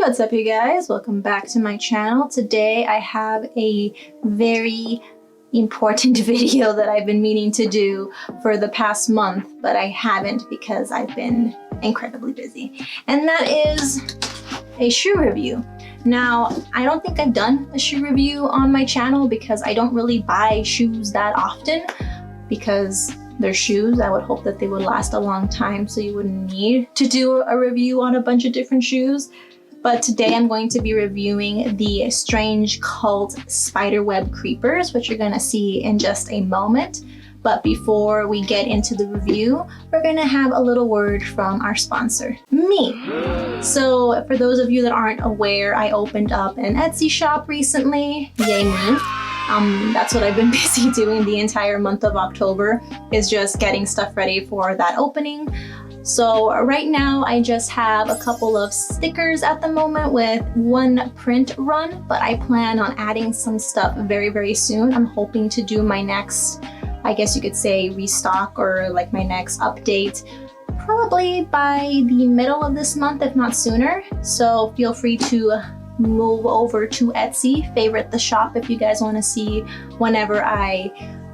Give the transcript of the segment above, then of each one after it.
Hey, what's up you guys? Welcome back to my channel. Today I have a very important video that I've been meaning to do for the past month, but I haven't because I've been incredibly busy. And that is a shoe review. Now, I don't think I've done a shoe review on my channel because I don't really buy shoes that often because they're shoes. I would hope that they would last a long time so you wouldn't need to do a review on a bunch of different shoes. But today I'm going to be reviewing the Strange Cult spiderweb creepers, which you're gonna see in just a moment. But before we get into the review, we're gonna have a little word from our sponsor, me. So for those of you that aren't aware, I opened up an Etsy shop recently, yay me. That's what I've been busy doing the entire month of October, is just getting stuff ready for that opening. So right now I just have a couple of stickers at the moment with one print run, but I plan on adding some stuff very, very soon. I'm hoping to do my next, I guess you could say, restock or like my next update probably by the middle of this month, if not sooner. So feel free to move over to Etsy, favorite the shop if you guys want to see whenever I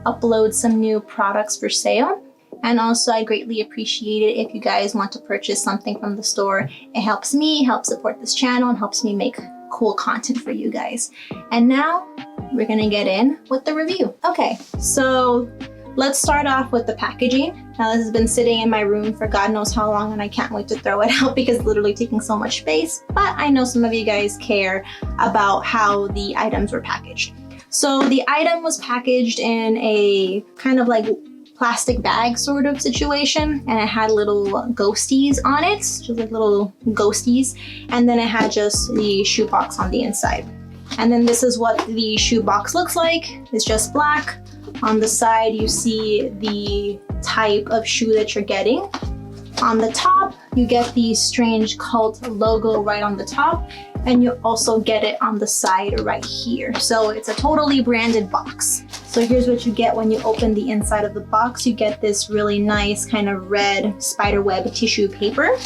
upload some new products for sale. And also I greatly appreciate it if you guys want to purchase something from the store. It helps me, helps support this channel, and helps me make cool content for you guys. And now we're gonna get in with the review. Okay, so let's start off with the packaging. Now this has been sitting in my room for God knows how long and I can't wait to throw it out because it's literally taking so much space, but I know some of you guys care about how the items were packaged. So the item was packaged in a kind of like plastic bag sort of situation, and it had little ghosties on it, just like little ghosties, and then it had just the shoe box on the inside. And then this is what the shoe box looks like. It's just black. On the side you see the type of shoe that you're getting. On the top you get the Strange Cult logo right on the top, and you also get it on the side right here. So it's a totally branded box. So here's what you get when you open the inside of the box. You get this really nice kind of red spiderweb tissue paper.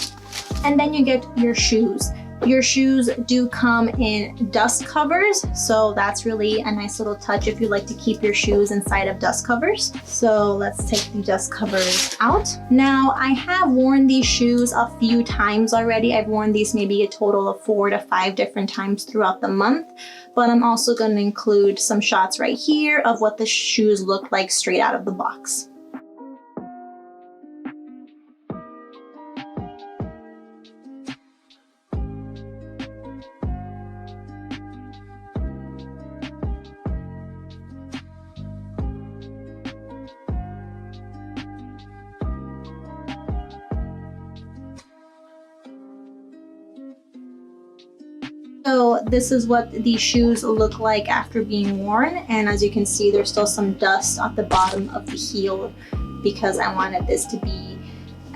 And then you get your shoes. Your shoes do come in dust covers, so that's really a nice little touch if you like to keep your shoes inside of dust covers. So let's take the dust covers out. Now I have worn these shoes a few times already. I've worn these maybe a total of 4 to 5 different times throughout the month, but I'm also going to include some shots right here of what the shoes look like straight out of the box. So this is what these shoes look like after being worn, and as you can see there's still some dust at the bottom of the heel because I wanted this to be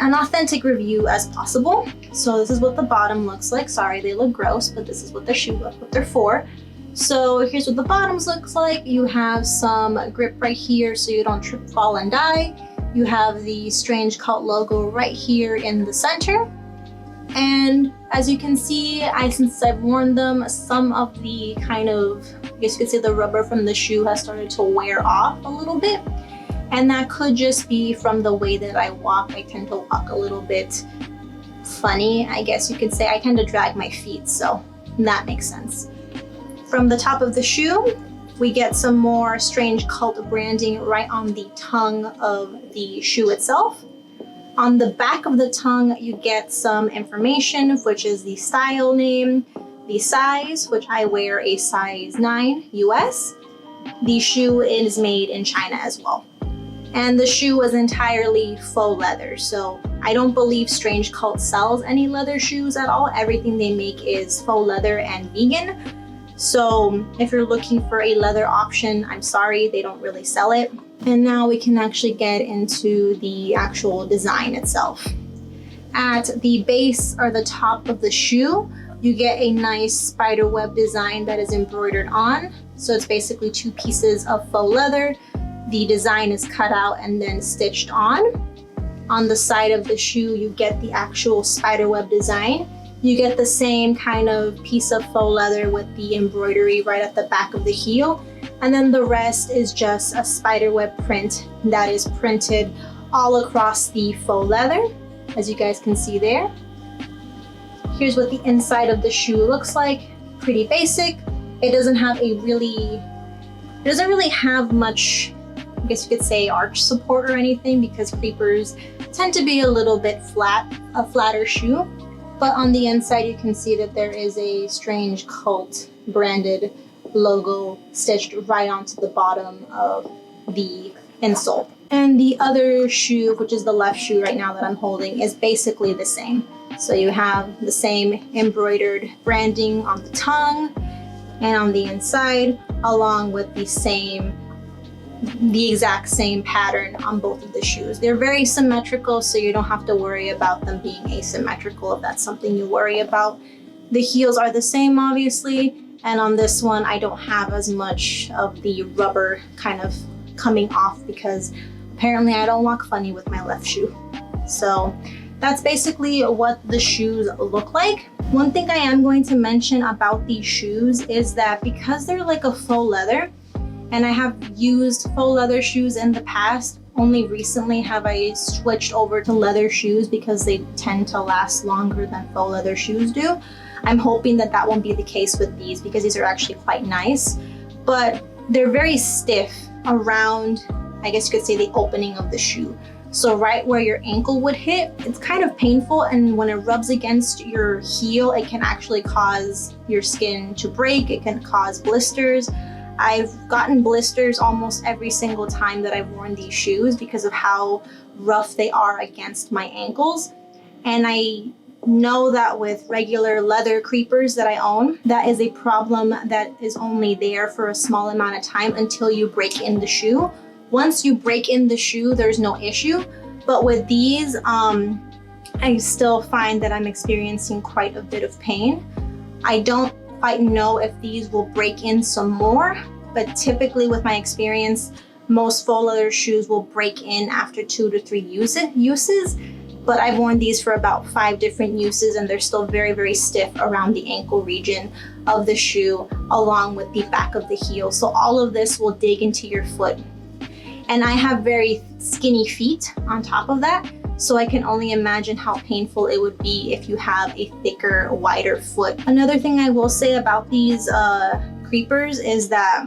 an authentic review as possible. So this is what the bottom looks like. Sorry, they look gross, but this is what what they're for. So here's what the bottoms looks like. You have some grip right here so you don't trip, fall, and die. You have the Strange Cult logo right here in the center. And as you can see, since I've worn them, some of the kind of, I guess you could say the rubber from the shoe has started to wear off a little bit. And that could just be from the way that I walk. I tend to walk a little bit funny, I guess you could say. I tend to drag my feet, so that makes sense. From the top of the shoe, we get some more Strange Cult branding right on the tongue of the shoe itself. On the back of the tongue, you get some information, which is the style name, the size, which I wear a size 9 US. The shoe is made in China as well. And the shoe is entirely faux leather, so I don't believe Strange Cult sells any leather shoes at all. Everything they make is faux leather and vegan. So if you're looking for a leather option, I'm sorry, they don't really sell it. And now we can actually get into the actual design itself. At the base or the top of the shoe, you get a nice spiderweb design that is embroidered on. So it's basically 2 pieces of faux leather. The design is cut out and then stitched on. On the side of the shoe, you get the actual spiderweb design. You get the same kind of piece of faux leather with the embroidery right at the back of the heel. And then the rest is just a spiderweb print that is printed all across the faux leather, as you guys can see there. Here's what the inside of the shoe looks like. Pretty basic. It doesn't really have much, I guess you could say, arch support or anything, because creepers tend to be a little bit flat, a flatter shoe. But on the inside, you can see that there is a strange Cvlt branded logo stitched right onto the bottom of the insole. And the other shoe, which is the left shoe right now that I'm holding, is basically the same. So you have the same embroidered branding on the tongue and on the inside, along with the exact same pattern on both of the shoes. They're very symmetrical, so you don't have to worry about them being asymmetrical if that's something you worry about. The heels are the same, obviously, and on this one I don't have as much of the rubber kind of coming off because apparently I don't walk funny with my left shoe. So that's basically what the shoes look like. One thing I am going to mention about these shoes is that because they're like a faux leather, and I have used faux leather shoes in the past, only recently have I switched over to leather shoes because they tend to last longer than faux leather shoes do. I'm hoping that that won't be the case with these because these are actually quite nice, but they're very stiff around, I guess you could say, the opening of the shoe. So right where your ankle would hit, it's kind of painful, and when it rubs against your heel, it can actually cause your skin to break. It can cause blisters. I've gotten blisters almost every single time that I've worn these shoes because of how rough they are against my ankles. And I know that with regular leather creepers that I own, that is a problem that is only there for a small amount of time until you break in the shoe. Once you break in the shoe, there's no issue. But with these, I still find that I'm experiencing quite a bit of pain. I don't quite know if these will break in some more, but typically with my experience, most faux leather shoes will break in after 2 to 3 uses. But I've worn these for about 5 different uses, and they're still very, very stiff around the ankle region of the shoe, along with the back of the heel. So all of this will dig into your foot. And I have very skinny feet on top of that, so I can only imagine how painful it would be if you have a thicker, wider foot. Another thing I will say about these creepers is that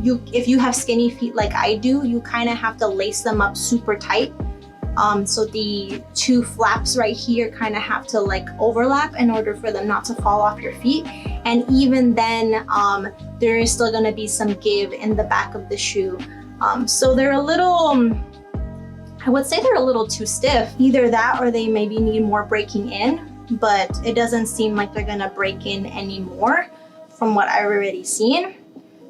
if you have skinny feet like I do, you kind of have to lace them up super tight. So the 2 flaps right here kind of have to like overlap in order for them not to fall off your feet. And even then, there is still gonna be some give in the back of the shoe. So they're a little, I would say they're a little too stiff. Either that or they maybe need more breaking in, but it doesn't seem like they're gonna break in anymore from what I've already seen.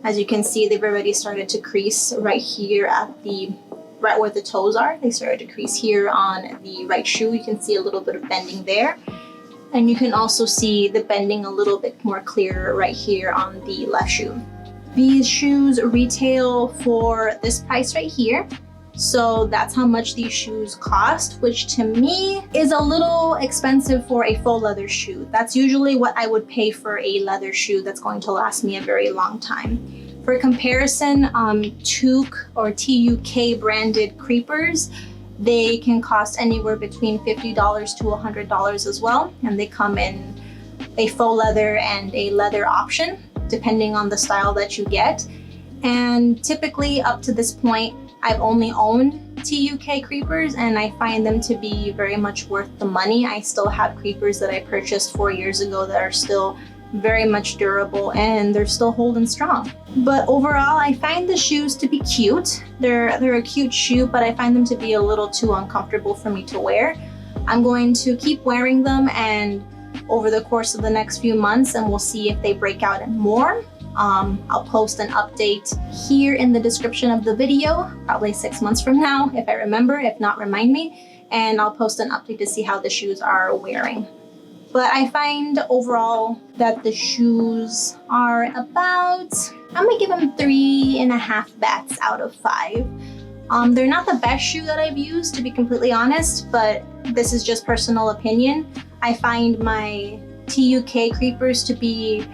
As you can see, they've already started to crease right here at right where the toes are. They started to crease here on the right shoe. You can see a little bit of bending there. And you can also see the bending a little bit more clear right here on the left shoe. These shoes retail for this price right here. So that's how much these shoes cost, which to me is a little expensive for a faux leather shoe. That's usually what I would pay for a leather shoe that's going to last me a very long time. For comparison, Tuk or TUK branded creepers, they can cost anywhere between $50 to $100 as well. And they come in a faux leather and a leather option, depending on the style that you get. And typically up to this point, I've only owned TUK creepers, and I find them to be very much worth the money. I still have creepers that I purchased 4 years ago that are still very much durable, and they're still holding strong. But overall, I find the shoes to be cute. They're a cute shoe, but I find them to be a little too uncomfortable for me to wear. I'm going to keep wearing them and over the course of the next few months, and we'll see if they break out more. I'll post an update here in the description of the video, probably 6 months from now, if I remember. If not, remind me. And I'll post an update to see how the shoes are wearing. But I find overall that the shoes are about, I'm gonna give them 3.5 bats out of 5. They're not the best shoe that I've used, to be completely honest, but this is just personal opinion. I find my TUK creepers to be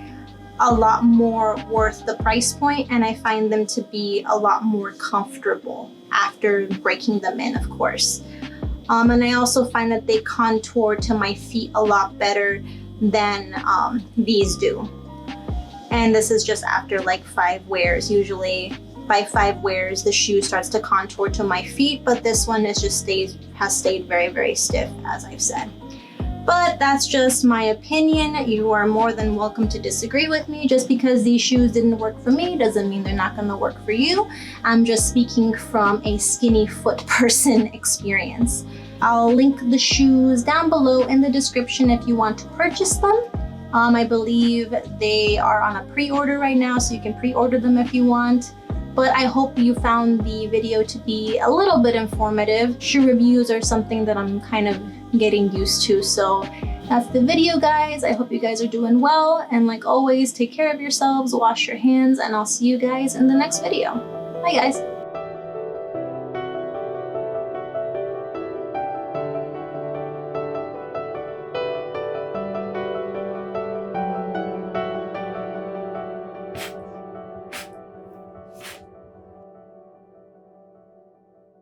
a lot more worth the price point, and I find them to be a lot more comfortable after breaking them in, of course. And I also find that they contour to my feet a lot better than these do. And this is just after like 5 wears. Usually by 5 wears, the shoe starts to contour to my feet, but this one has stayed very, very stiff, as I've said. But that's just my opinion. You are more than welcome to disagree with me. Just because these shoes didn't work for me doesn't mean they're not gonna work for you. I'm just speaking from a skinny foot person experience. I'll link the shoes down below in the description if you want to purchase them. I believe they are on a pre-order right now, so you can pre-order them if you want. But I hope you found the video to be a little bit informative. Shoe reviews are something that I'm kind of getting used to. So that's the video, guys. I hope you guys are doing well. And like always, take care of yourselves, wash your hands, and I'll see you guys in the next video. Bye, guys.